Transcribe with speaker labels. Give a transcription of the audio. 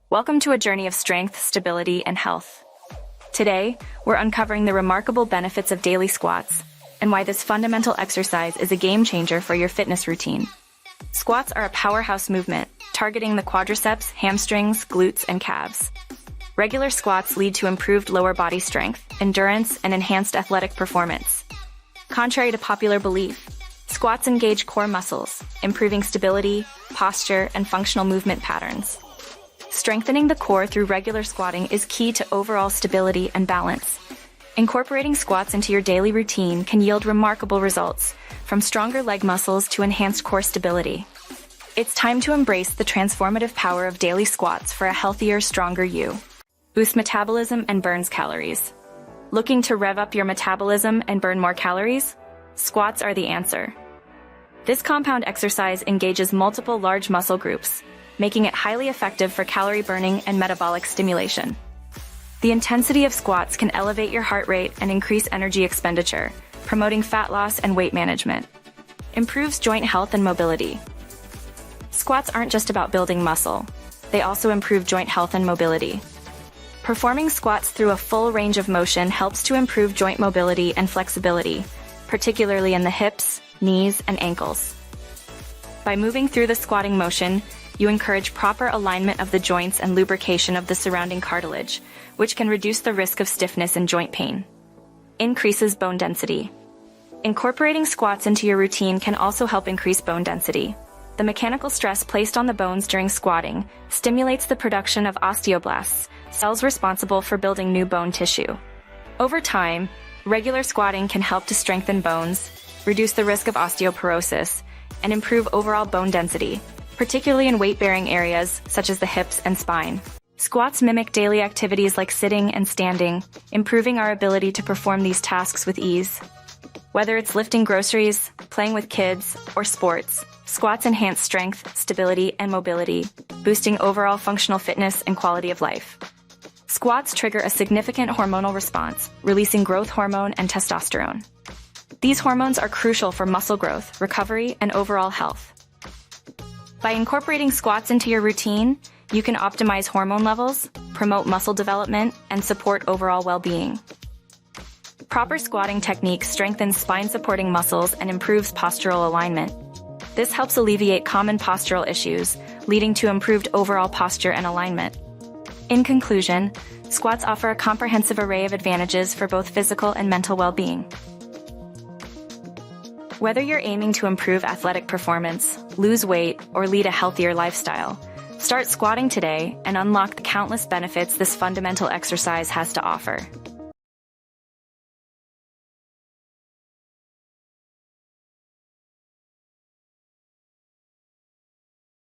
Speaker 1: Welcome to a journey of strength, stability, and health. Today, we're uncovering the remarkable benefits of daily squats and why this fundamental exercise is a game changer for your fitness routine. Squats are a powerhouse movement, targeting the quadriceps, hamstrings, glutes, and calves. Regular squats lead to improved lower body strength, endurance, and enhanced athletic performance. Contrary to popular belief, squats engage core muscles, improving stability, posture, and functional movement patterns. Strengthening the core through regular squatting is key to overall stability and balance. Incorporating squats into your daily routine can yield remarkable results, from stronger leg muscles to enhanced core stability. It's time to embrace the transformative power of daily squats for a healthier, stronger you. Boost metabolism and burns calories. Looking to rev up your metabolism and burn more calories? Squats are the answer. This compound exercise engages multiple large muscle groups, making it highly effective for calorie burning and metabolic stimulation. The intensity of squats can elevate your heart rate and increase energy expenditure, promoting fat loss and weight management. Improves joint health and mobility. Squats aren't just about building muscle, they also improve joint health and mobility. Performing squats through a full range of motion helps to improve joint mobility and flexibility, particularly in the hips, knees, and ankles. By moving through the squatting motion, you encourage proper alignment of the joints and lubrication of the surrounding cartilage, which can reduce the risk of stiffness and joint pain. Increases bone density. Incorporating squats into your routine can also help increase bone density. The mechanical stress placed on the bones during squatting stimulates the production of osteoblasts, cells responsible for building new bone tissue. Over time, regular squatting can help to strengthen bones, reduce the risk of osteoporosis, and improve overall bone density, particularly in weight-bearing areas such as the hips and spine. Squats mimic daily activities like sitting and standing, improving our ability to perform these tasks with ease. Whether it's lifting groceries, playing with kids, or sports, squats enhance strength, stability, and mobility, boosting overall functional fitness and quality of life. Squats trigger a significant hormonal response, releasing growth hormone and testosterone. These hormones are crucial for muscle growth, recovery, and overall health. By incorporating squats into your routine, you can optimize hormone levels, promote muscle development, and support overall well-being. Proper squatting technique strengthens spine-supporting muscles and improves postural alignment. This helps alleviate common postural issues, leading to improved overall posture and alignment. In conclusion, squats offer a comprehensive array of advantages for both physical and mental well-being. Whether you're aiming to improve athletic performance, lose weight, or lead a healthier lifestyle, start squatting today and unlock the countless benefits this fundamental exercise has to offer.